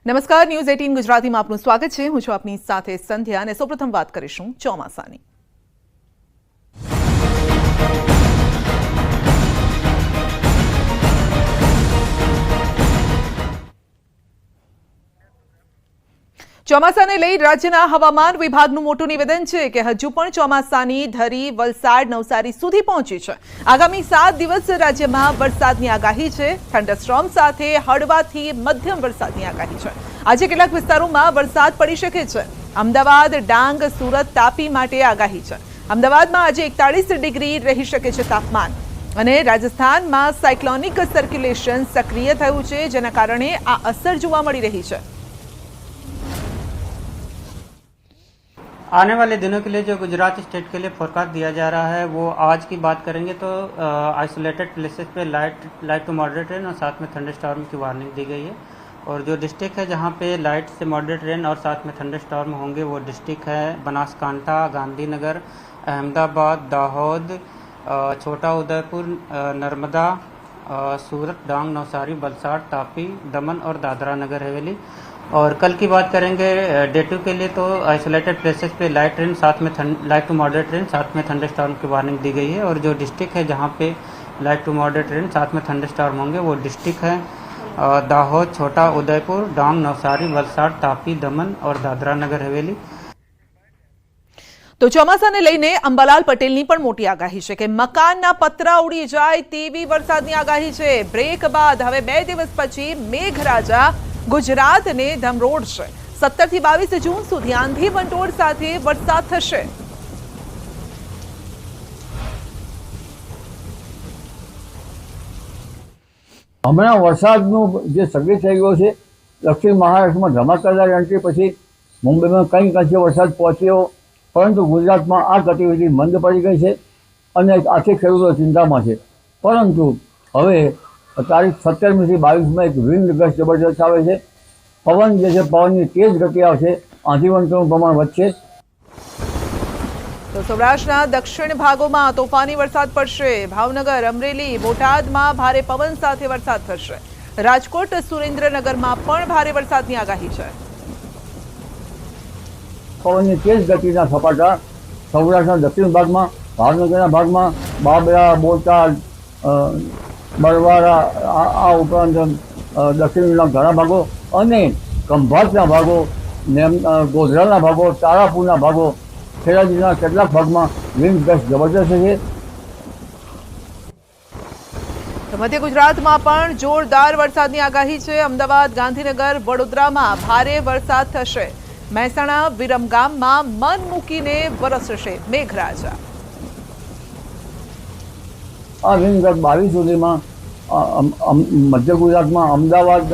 નમસ્કાર, ન્યૂઝ 18 ગુજરાતીમાં આપનું સ્વાગત છે. હું છું આપની સાથે સંધ્યા અને સૌપ્રથમ વાત કરીશું ચોમાસાની. ચોમાસાને લઈ રાજ્યના હવામાન વિભાગનું મોટું નિવેદન છે કે હજુ પણ ચોમાસાની ધરી વલસાડ નવસારી સુધી પહોંચી છે. આગામી 7 દિવસ રાજ્યમાં વરસાદની આગાહી છે. થંડરસ્ટોર્મ સાથે હળવાથી મધ્યમ વરસાદની આગાહી છે. આજે કેટલાક વિસ્તારોમાં વરસાદ પડી શકે છે. અમદાવાદ, ડાંગ, સુરત, તાપી માટે આગાહી છે. અમદાવાદમાં આજે 41 ડિગ્રી રહી શકે છે તાપમાન. અને રાજસ્થાનમાં સાયક્લોનિક સર્ક્યુલેશન સક્રિય થયું છે, જેના કારણે આ અસર જોવા મળી રહી છે. आने वाले दिनों के लिए जो गुजरात स्टेट के लिए फोरकास्ट दिया जा रहा है वो आज की बात करेंगे तो आइसोलेटेड प्लेसेस पे लाइट टू मॉडरेट रेन और साथ में थंडर स्टॉर्म की वार्निंग दी गई है. और जो डिस्ट्रिक्ट है जहाँ पे लाइट से मॉडरेट रेन और साथ में थंडर स्टॉर्म होंगे वो डिस्ट्रिक्ट है बनासकांठा, गांधीनगर, अहमदाबाद, दाहोद, छोटा उदयपुर, नर्मदा, सूरत, डांग, नवसारी, वलसाड़, तापी, दमन और दादरा नगर हवेली. और कल की बात करेंगे डे 2 के लिए तो आइसोलेटेड प्लेसेस पे लाइट टू मॉडरेट रेन साथ में थंडर स्टॉर्म की वार्निंग दी गई है. और जो डिस्ट्रिक्ट है जहाँ पे लाइट टू मॉडरेट रेन साथ में थंडर स्टॉर्म होंगे वो डिस्ट्रिक्ट है दाहोद, छोटा उदयपुर, डांग, नवसारी, वलसाड़, तापी, दमन और दादरा नगर हवेली. તો ચોમાસાને લઈને અંબાલાલ પટેલની પણ મોટી આગાહી છે કે મકાનના પતરા ઉડી જાય તેવી વરસાદની આગાહી છે. બ્રેક બાદ હવે 2 દિવસ પછી મેઘરાજા ગુજરાતને ધમરોડશે. 17 થી 22 જૂન સુધી આંધી વંટોળ સાથે વરસાદ થશે. હમણાં વરસાદનું જે સક્રિય થઈ ગયો છે, દક્ષિણ મહારાષ્ટ્રમાં ધમાકેદાર એન્ટ્રી પછી મુંબઈમાં કંઈક અંશે વરસાદ પહોંચ્યો, પરંતુ ગુજરાતમાં આ ગતિવિધિ મંદ પડી ગઈ છે અને આથી ખેડૂતો ચિંતામાં છે. પરંતુ હવે તારીખ 17મી થી 22માં એક વિન્ડ ગસ્ટ જબરદસ્ત આવે છે. પવન જે છે પવનની તેજ ગતિ આવશે, આંધી વંટોળનું પ્રમાણ વધશે. તો સૌરાષ્ટ્રના દક્ષિણ ભાગોમાં તોફાની વરસાદ પડશે. ભાવનગર, અમરેલી, બોટાદમાં ભારે પવન સાથે વરસાદ થશે. રાજકોટ, સુરેન્દ્રનગરમાં પણ ભારે વરસાદની આગાહી છે. પવનની તેજ ગતિના સપાટા સૌરાષ્ટ્રના દક્ષિણ ભાગમાં, ભાવનગરના ભાગમાં, બાબરા, બોટાદ, બરવાડા, આ ઉપરાંત દક્ષિણના ઘણા ભાગો અને ખંભાતના ભાગો, ગોધરાના ભાગો, તારાપુરના ભાગો, ખેડા જિલ્લાના કેટલાક ભાગમાં વિન્ડ ગસ્ટ જબરદસ્ત છે. મધ્ય ગુજરાતમાં પણ જોરદાર વરસાદની આગાહી છે. અમદાવાદ, ગાંધીનગર, વડોદરામાં ભારે વરસાદ થશે. મહેસાણા, વિરમગામમાં મન મૂકીને વરસશે મેઘરાજા. આ વિન્ડ ગસ્ટ 22 સુધીમાં મધ્ય ગુજરાતમાં અમદાવાદ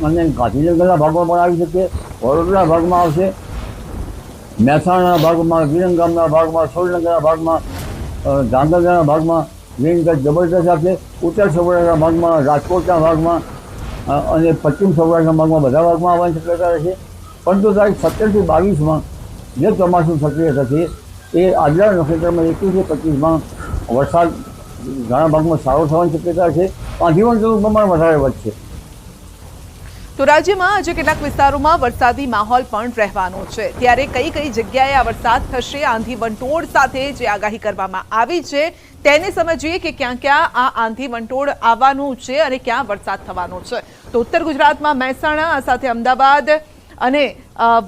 અને ગાંધીનગરના ભાગમાં પણ આવી શકે, વડોદરાના ભાગમાં આવશે, મહેસાણાના ભાગમાં, વિરમગામના ભાગમાં, સુરેન્દ્રનગરના ભાગમાં, ગાંધીનગરના ભાગમાં વિન્ડ ગસ્ટ જબરદસ્ત આવશે. ઉત્તર સૌરાષ્ટ્રના ભાગમાં, રાજકોટના ભાગમાં અને પશ્ચિમ સૌરાષ્ટ્રના ભાગમાં બધા ભાગમાં આવવાની શક્યતા રહેશે. પરંતુ તારીખ 17 થી 22માં જે ચોમાસું સક્રિય થશે એ આજના નક્ષત્રમાં 21 થી 25માં વરસાદ ઘણા ભાગમાં સારો થવાની શક્યતા છે. આંધી વંટોળનું પ્રમાણ વધારે વધશે. તો રાજ્યમાં આજે કેટલાક વિસ્તારોમાં વરસાદી માહોલ પણ રહેવાનો છે. ત્યારે કઈ કઈ જગ્યાએ આ વરસાદ થશે, આંધી વંટોળ સાથે જે આગાહી કરવામાં આવી છે તેને સમજીએ કે ક્યાં ક્યાં આ આંધી વંટોળ આવવાનું છે અને ક્યાં વરસાદ થવાનો છે. તો ઉત્તર ગુજરાતમાં મહેસાણા, આ સાથે અમદાવાદ અને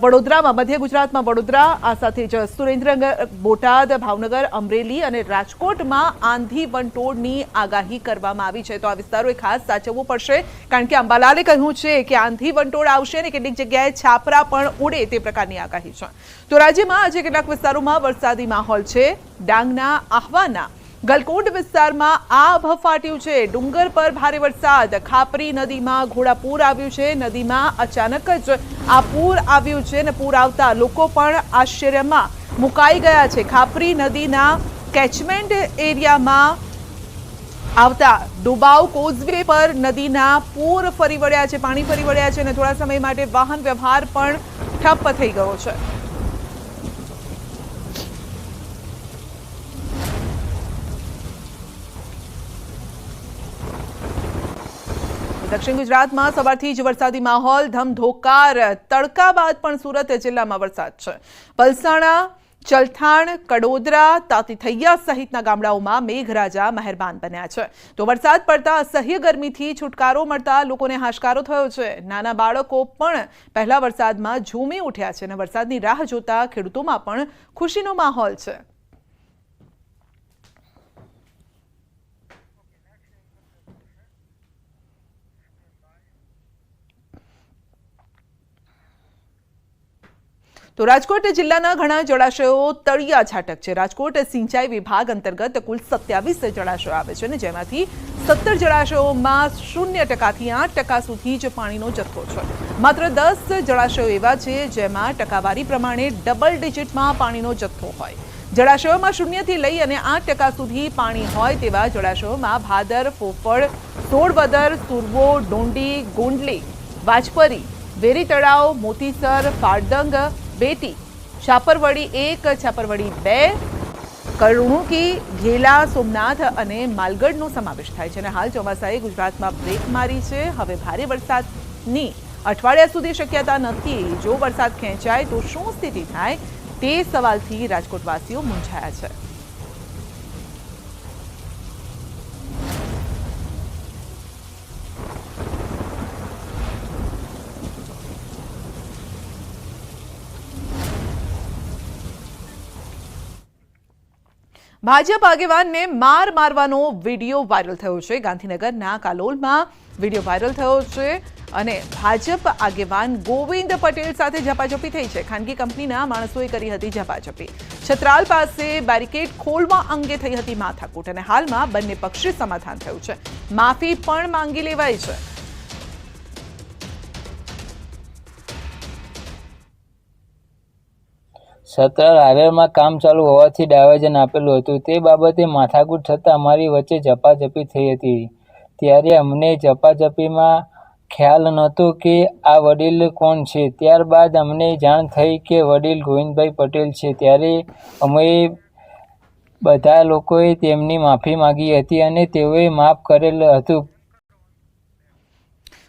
વડોદરામાં, મધ્ય ગુજરાતમાં વડોદરા, આ સાથે જ સુરેન્દ્રનગર, બોટાદ, ભાવનગર, અમરેલી અને રાજકોટમાં આંધી વંટોળની આગાહી કરવામાં આવી છે. તો આ વિસ્તારોએ ખાસ સાચવવું પડશે, કારણ કે અંબાલાલે કહ્યું છે કે આંધી વંટોળ આવશે અને કેટલીક જગ્યાએ છાપરા પણ ઉડે તે પ્રકારની આગાહી છે. તો રાજ્યમાં આજે કેટલાક વિસ્તારોમાં વરસાદી માહોલ છે. ડાંગના આહવાના ગલકોટ વિસ્તારમાં આભ ફાટ્યું છે. ડુંગર પર ભારે વરસાદ. ખાપરી નદીમાં ઘોડાપૂર આવ્યું છે. નદીમાં અચાનક જ આ પૂર આવ્યું છે અને પૂર આવતા લોકો પણ આશ્ચર્યમાં મુકાઈ ગયા છે. ખાપરી નદીના કેચમેન્ટ એરિયામાં આવતા ડુબાવ કોઝવે પર નદીના પૂર ફરી વળ્યા છે, પાણી ફરી વળ્યા છે અને થોડા સમય માટે વાહન વ્યવહાર પણ ઠપ થઈ ગયો છે. દક્ષિણ ગુજરાતમાં સવારથી જ વરસાદી માહોલ, ધમધોકાર તડકા બાદ પણ સુરત જિલ્લામાં વરસાદ છે. પલસાણા, ચલથાણ, કડોદરા, તાતીથૈયા સહિતના ગામડાઓમાં મેઘરાજા મહેરબાન બન્યા છે. તો વરસાદ પડતા અસહ્ય ગરમીથી છુટકારો મળતા લોકોને હાશકારો થયો છે. નાના બાળકો પણ પહેલા વરસાદમાં ઝૂમી ઉઠ્યા છે અને વરસાદની રાહ જોતા ખેડૂતોમાં પણ ખુશીનો માહોલ છે. તો રાજકોટ જિલ્લાના ઘણા જળાશયો તળિયા છાટક છે. રાજકોટ સિંચાઈ વિભાગ અંતર્ગત કુલ 27 જળાશયો આવે છે અને જેમાંથી 17 જળાશયોમાં 0% થી 8% સુધી જ પાણીનો જથ્થો છે. માત્ર 10 જળાશયો એવા છે જેમાં ટકાવારી પ્રમાણે ડબલ ડિજિટમાં પાણીનો જથ્થો હોય. જળાશયોમાં 0 થી લઈ અને 8% સુધી પાણી હોય તેવા જળાશયોમાં ભાદર, ફોફળ, સોળવદર, સુરવો, ડોંડી, ગોંડલી, વાજપરી, વેરી તળાવ, મોતીસર, ફાળદંગ, બેટી, છાપરવડી 1, છાપરવડી 2, કરુણુકી, ઘેલા, સોમનાથ અને માલગઢનો સમાવેશ થાય છે. અને હાલ ચોમાસાએ ગુજરાતમાં બ્રેક મારી છે. હવે ભારે વરસાદની અઠવાડિયા સુધી શક્યતા નથી. જો વરસાદ ખેંચાય તો શું સ્થિતિ થાય તે સવાલથી રાજકોટવાસીઓ મૂંઝાયા છે. ભાજપ આગેવાનને મારવાનો વિડીયો વાયરલ થયો છે. ગાંધીનગરના કાલોલમાં વિડીયો વાયરલ થયો છે અને ભાજપ આગેવાન ગોવિંદ પટેલ સાથે ઝપાઝપી થઈ છે. ખાનગી કંપનીના માણસોએ કરી હતી ઝપાઝપી. છત્રાલ પાસે બેરિકેડ ખોલવા અંગે થઈ હતી માથાકૂટ અને હાલમાં બંને પક્ષે સમાધાન થયું છે. માફી પણ માંગી લેવાઈ છે. સત્તર હારેરમાં કામ ચાલુ હોવાથી ડાયવર્ઝન આપેલું હતું. તે બાબતે માથાકૂટ થતાં અમારી વચ્ચે ઝપાઝપી થઈ હતી. ત્યારે અમને ઝપાઝપીમાં ખ્યાલ નહોતો કે આ વડીલ કોણ છે. ત્યારબાદ અમને જાણ થઈ કે વડીલ ગોવિંદભાઈ પટેલ છે. ત્યારે અમે બધા લોકોએ તેમની માફી માંગી હતી અને તેઓએ માફ કરેલ હતું.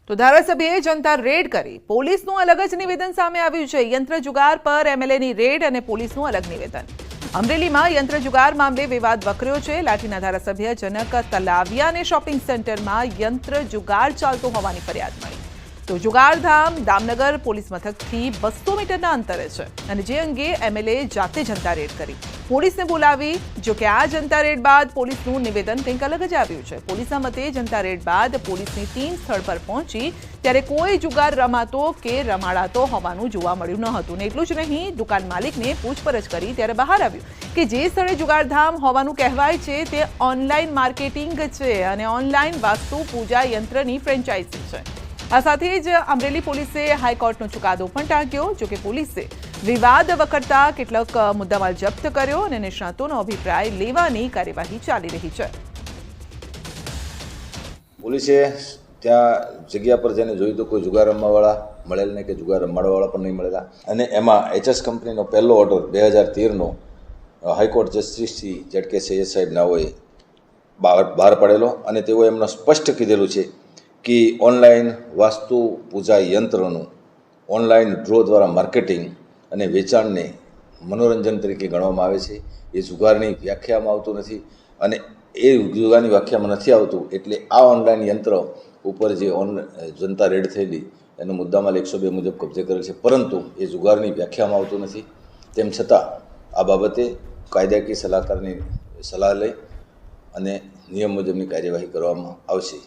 તો ધારાસભ્યએ જનતા રેડ કરી. પોલીસનું અલગ જ નિવેદન સામે આવ્યું છે. યંત્ર જુગાર પર એમએલએની રેડ અને પોલીસનું અલગ નિવેદન. અમરેલીમાં યંત્ર જુગાર મામલે વિવાદ વકર્યો છે. લાઠીના ધારાસભ્ય જનક તલાવિયાને શોપિંગ સેન્ટરમાં યંત્ર જુગાર ચાલતો હોવાની ફરિયાદ મળી. તો જુગારધામ દામનગર પોલીસ મથકથી 200 મીટરના અંતરે છે અને જે અંગે એમએલએ જાતે જનતા રેડ કરી. પોલીસને બોલાવી. જો કે આ જનતા રેડ બાદ પોલીસનું નિવેદન કંઈક અલગ જ આવ્યું છે. પોલીસના મતે જનતા રેડ બાદ પોલીસની ટીમ સ્થળ પર પહોંચી ત્યારે કોઈ જુગાર રમાતો કે રમાડાતો હોવાનું જોવા મળ્યું ન હતું. ને એટલું જ નહીં, દુકાન માલિકને પૂછપરછ કરી ત્યારે બહાર આવ્યું કે જે સ્થળે જુગારધામ હોવાનું કહેવાય છે તે ઓનલાઈન માર્કેટિંગ છે અને ઓનલાઈન વાસ્તુ પૂજા યંત્રની ફ્રેન્ચાઇઝી છે. આ સાથે જ અમરેલી પોલીસે હાઈકોર્ટનો ચુકાદો પણ ટાંક્યો. જોકે પોલીસે વિવાદ વકરતા કેટલાક મુદ્દામાલ જપ્ત કર્યો અને નિષ્ણાતોનો અભિપ્રાય લેવાની કાર્યવાહી ચાલી રહી છે. પોલીસે ત્યાં જગ્યા પર જઈને જોયું તો કોઈ જુગાર રમવાવાળા મળેલ નહીં કે જુગાર રમાડવાવાળા પણ નહીં મળેલા. અને એમાં એચએસ કંપનીનો પહેલો ઓર્ડર 2013નો high court justice Shri ZK Syed Saheb નાઓએ બહાર પાડેલો અને તેઓએ એમનું સ્પષ્ટ કીધેલું છે કે ઓનલાઈન વાસ્તુ પૂજા યંત્રનું ઓનલાઈન ડ્રો દ્વારા માર્કેટિંગ અને વેચાણને મનોરંજન તરીકે ગણવામાં આવે છે. એ જુગારની વ્યાખ્યામાં આવતું નથી અને એ જુગારની વ્યાખ્યામાં નથી આવતું એટલે આ ઓનલાઈન યંત્ર ઉપર જે જનતા રેડ થયેલી એનો મુદ્દામાલ 102 મુજબ કબજે કરેલ છે. પરંતુ એ જુગારની વ્યાખ્યામાં આવતું નથી. તેમ છતાં આ બાબતે કાયદાકીય સલાહકારની સલાહ લઈ અને નિયમ મુજબની કાર્યવાહી કરવામાં આવશે.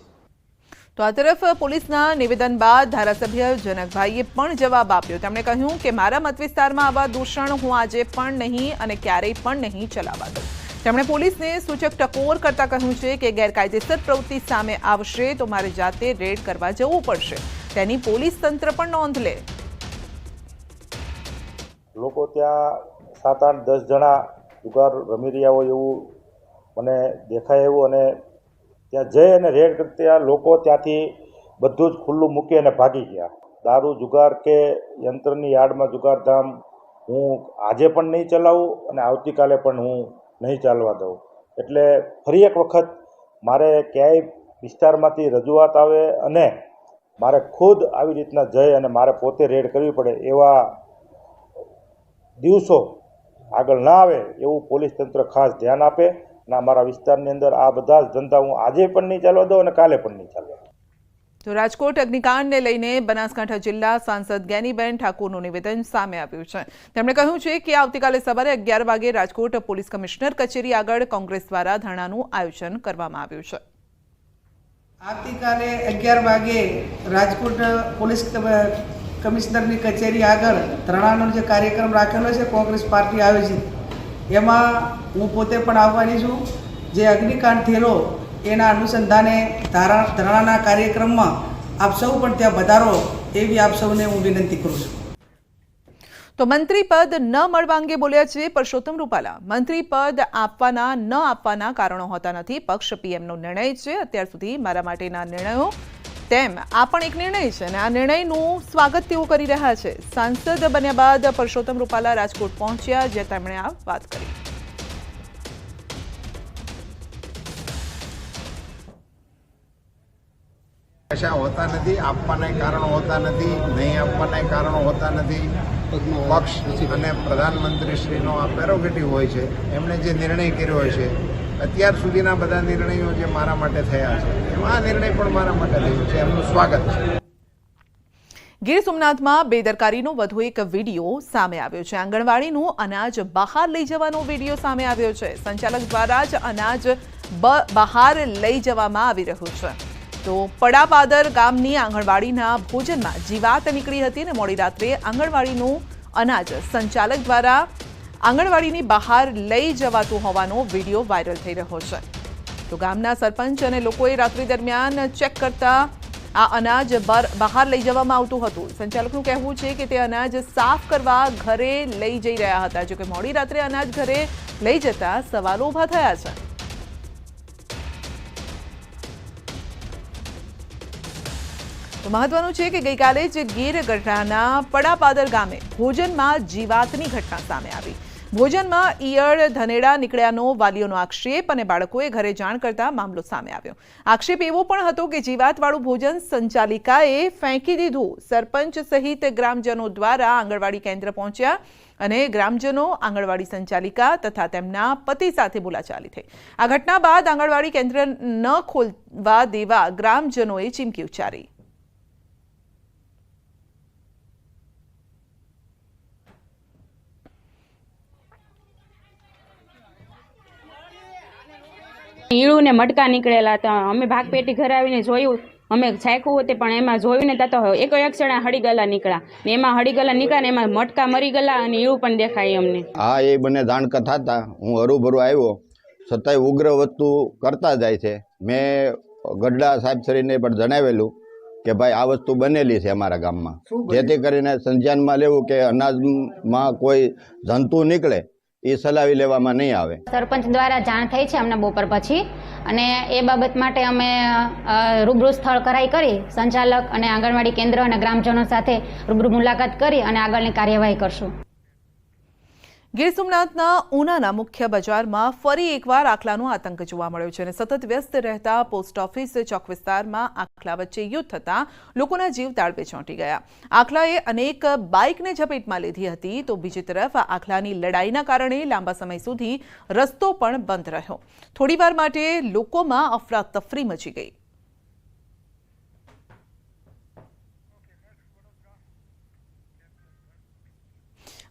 તો આ તરફ પોલીસના નિવેદન બાદ ધારાસભ્ય જનકભાઈએ પણ જવાબ આપ્યો. તેમણે કહ્યું કે મારા મત વિસ્તારમાં આવા દૂષણ હું આજે પણ નહીં અને ક્યારેય પણ નહીં ચલાવવા દઉં. તેમણે પોલીસને સૂચક ટકોર કરતા કહ્યું છે કે ગેરકાયદેસર પ્રવૃત્તિ સામે આવશે તો મારે જાતે રેડ કરવા જવું પડશે. તેની પોલીસ તંત્ર પણ નોંધ લે. લોકો ત્યાં 7, 8, 10 જણા જુગાર રમી રહ્યા હોય એવું મને દેખાય એવું અને ત્યાં જઈ અને રેડ કરતા લોકો ત્યાંથી બધું જ ખુલ્લું મૂકી અને ભાગી ગયા. દારૂ જુગાર કે યંત્રની યાર્ડમાં જુગારધામ હું આજે પણ નહીં ચલાવું અને આવતીકાલે પણ હું નહીં ચાલવા દઉં. એટલે ફરી એક વખત મારે ક્યાંય વિસ્તારમાંથી રજૂઆત આવે અને મારે ખુદ આવી રીતના જઈ અને મારે પોતે રેડ કરવી પડે એવા દિવસો આગળ ના આવે એવું પોલીસ તંત્ર ખાસ ધ્યાન આપે અને અમારા વિસ્તારની અંદર આ બધા જ ધંધા હું આજે પણ નહીં ચાલવા દઉં અને કાલે પણ નહીં ચાલવા દઉં. તો રાજકોટ અગ્નિકાંડને લઈને બનાસકાંઠા જિલ્લા સાંસદ જ્ઞાનીબેન ઠાકોરનું નિવેદન સામે આવ્યું છે. તેમણે કહ્યું છે કે આવતીકાલે સવારે 11 વાગે રાજકોટ પોલીસ કમિશનર કચેરી આગળ કોંગ્રેસ દ્વારા ધરણાનું આયોજન કરવામાં આવ્યું છે. આવતીકાલે 11 વાગે રાજકોટ પોલીસ કમિશનરની કચેરી આગળ ધરણાનો જે કાર્યક્રમ રાખેલો છે કોંગ્રેસ પાર્ટી આયોજિત, એમાં હું પોતે પણ આવવાની છું. જે અગ્નિકાંડ થયેલો એના અનુસંધાને ધરણાના કાર્યક્રમમાં આપ સૌ પણ ત્યાં વધારો એવી આપ સૌને હું વિનંતી કરું છું. તો મંત્રી પદ ન મળવા અંગે બોલ્યા છે પરસોત્તમ રૂપાલા. મંત્રી પદ આપવાના ન આપવાના કારણો હોતા નથી, પક્ષ પીએમનો નિર્ણય છે. અત્યાર સુધી મારા માટેના નિર્ણયો તેમ આ પણ એક નિર્ણય છે અને આ નિર્ણયનું સ્વાગત તેઓ કરી રહ્યા છે. સાંસદ બન્યા બાદ પરસોત્તમ રૂપાલા રાજકોટ પહોંચ્યા, જ્યાં તેમણે આ વાત કરી. પૈસા હોતા નથી, આપવાના કારણો હોતા નથી, નહીં આપવાના કારણો હોતા નથી. પક્ષ અને પ્રધાનમંત્રીશ્રીનો આ પ્રેરોગેટિવ હોય છે. એમણે જે નિર્ણય કર્યો હોય છે, અત્યાર સુધીના બધા નિર્ણયો જે મારા માટે થયા છે એમાં આ નિર્ણય પણ મારા માટે થયો છે, એમનું સ્વાગત છે. ગીર સોમનાથમાં બેદરકારીનો વધુ એક વિડીયો સામે આવ્યો છે. આંગણવાડીનું અનાજ બહાર લઈ જવાનો વિડીયો સામે આવ્યો છે. સંચાલક દ્વારા જ અનાજ બહાર લઈ જવામાં આવી રહ્યું છે. તો પડાપાદર ગામની આંગણવાડીના ભોજનમાં જીવાત નીકળી હતી અને મોડી રાત્રે આંગણવાડીનું અનાજ સંચાલક દ્વારા આંગણવાડીની બહાર લઈ જવાતું હોવાનો વિડીયો વાયરલ થઈ રહ્યો છે. તો ગામના સરપંચ અને લોકોએ રાત્રિ દરમિયાન ચેક કરતા આ અનાજ બહાર લઈ જવામાં આવતું હતું. સંચાલકનું કહેવું છે કે તે અનાજ સાફ કરવા ઘરે લઈ જઈ રહ્યા હતા. જોકે મોડી રાત્રે અનાજ ઘરે લઈ જતા સવાલો ઊભા થયા છે. તો મહત્વનું છે કે ગઈકાલે જ ગીર ગઢડાના પડાપાદર ગામે ભોજનમાં જીવાતની ઘટના સામે આવી. ભોજનમાં ઈયળ ધનેડા નીકળ્યાનો વાલીઓનો આક્ષેપ અને બાળકોએ ઘરે જાણ કરતા મામલો સામે આવ્યો. આક્ષેપ એવો પણ હતો કે જીવાતવાળું ભોજન સંચાલિકાએ ફેંકી દીધું. સરપંચ સહિત ગ્રામજનો દ્વારા આંગણવાડી કેન્દ્ર પહોંચ્યા અને ગ્રામજનો, આંગણવાડી સંચાલિકા તથા તેમના પતિ સાથે બોલાચાલી થઈ. આ ઘટના બાદ આંગણવાડી કેન્દ્ર ન ખોલવા દેવા ગ્રામજનોએ ચીમકી ઉચ્ચારી. ઈળું ને મટકા નીકળેલા હતા. અમે ભાગપેટી ઘરે આવીને જોયું, અમે છાંક્યું હતું પણ એમાં જોયું ને ત્યાં તો એક ક્ષણે હળીગલા નીકળ્યા ને એમાં હળીગલા નીકળ્યા ને એમાં મટકા મરી ગયેલા અને ઈળું પણ દેખાય અમને. હા, એ બંને જાણકાર થતા હું હરુભરું આવ્યો, છતાંય ઉગ્ર વસ્તુ કરતા જાય છે. મેં ગઢડા સાહેબ શ્રીને પણ જણાવેલું કે ભાઈ આ વસ્તુ બનેલી છે અમારા ગામમાં, જેથી કરીને સંજ્ઞાનમાં લેવું કે અનાજમાં કોઈ જંતુ નીકળે એ સલાવી લેવામાં નહીં આવે. સરપંચ દ્વારા જાણ થઈ છે અમને બપોર પછી અને એ બાબત માટે અમે રૂબરૂ સ્થળ કરાઈ કરી સંચાલક અને આંગણવાડી કેન્દ્ર અને ગ્રામજનો સાથે રૂબરૂ મુલાકાત કરી અને આગળની કાર્યવાહી કરશું. ગીર સોમનાથના ઉનાના મુખ્ય બજારમાં ફરી એકવાર આખલાનો આતંક જોવા મળ્યો છે અને સતત વ્યસ્ત રહેતા પોસ્ટ ઓફિસ ચોક વિસ્તારમાં આખલા વચ્ચે યુદ્ધ થતા લોકોના જીવ તાળવે ચોંટી ગયા. આખલાએ અનેક બાઇકને ઝપેટમાં લીધી હતી, તો બીજી તરફ આખલાની લડાઈના કારણે લાંબા સમય સુધી રસ્તો પણ બંધ રહ્યો. થોડીવાર માટે લોકોમાં અફરાતફરી મચી ગઈ.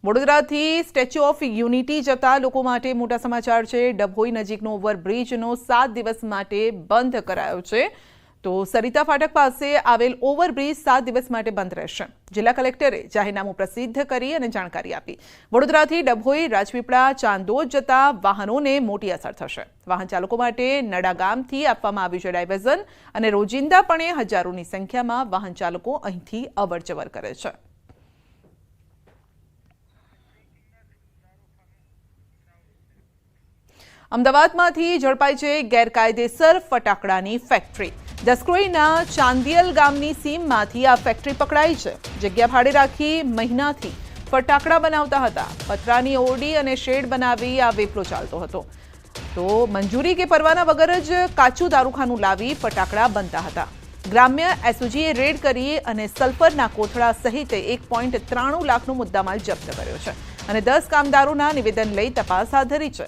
વડોદરાથી સ્ટેચ્યુ ઓફ યુનિટી જતા લોકો માટે મોટા સમાચાર છે. ડભોઈ નજીકનો ઓવરબ્રિજનો 7 દિવસ માટે બંધ કરાયો છે. તો સરિતા ફાટક પાસે આવેલ ઓવરબ્રિજ 7 દિવસ માટે બંધ રહેશે. જિલ્લા કલેક્ટરે જાહેરનામું પ્રસિદ્ધ કરી અને જાણકારી આપી. વડોદરાથી ડભોઈ, રાજપીપળા, ચાંદોદ જતા વાહનોને મોટી અસર થશે. વાહન ચાલકો માટે નડા ગામથી આપવામાં આવ્યું છે ડાયવર્ઝન અને રોજિંદાપણે હજારોની સંખ્યામાં વાહન ચાલકો અહીંથી અવરજવર કરે છે. અમદાવાદમાંથી ઝડપાઈ છે ગેરકાયદેસર ફટાકડાની ફેક્ટરી. દસક્રોઈના ચાંદિયલ ગામની સીમમાંથી આ ફેક્ટરી પકડાઈ છે. જગ્યા ભાડે રાખી મહિનાથી ફટાકડા બનાવતા હતા. પતરાની ઓરડી અને શેડ બનાવી આ વેપલો ચાલતો હતો. તો મંજૂરી કે પરવાના વગર જ કાચું દારૂખાનું લાવી ફટાકડા બનતા હતા. ગ્રામ્ય એસઓજીએ રેડ કરી અને સલ્ફરના કોથળા સહિત 1.93 લાખનો મુદ્દામાલ જપ્ત કર્યો છે અને 10 કામદારોના નિવેદન લઈ તપાસ હાથ ધરી છે.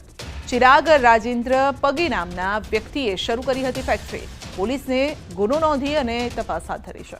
ચિરાગ રાજેન્દ્ર પગી નામના વ્યક્તિએ શરૂ કરી હતી ફેક્ટરી. પોલીસને ગુનો નોંધી અને તપાસ હાથ ધરી છે.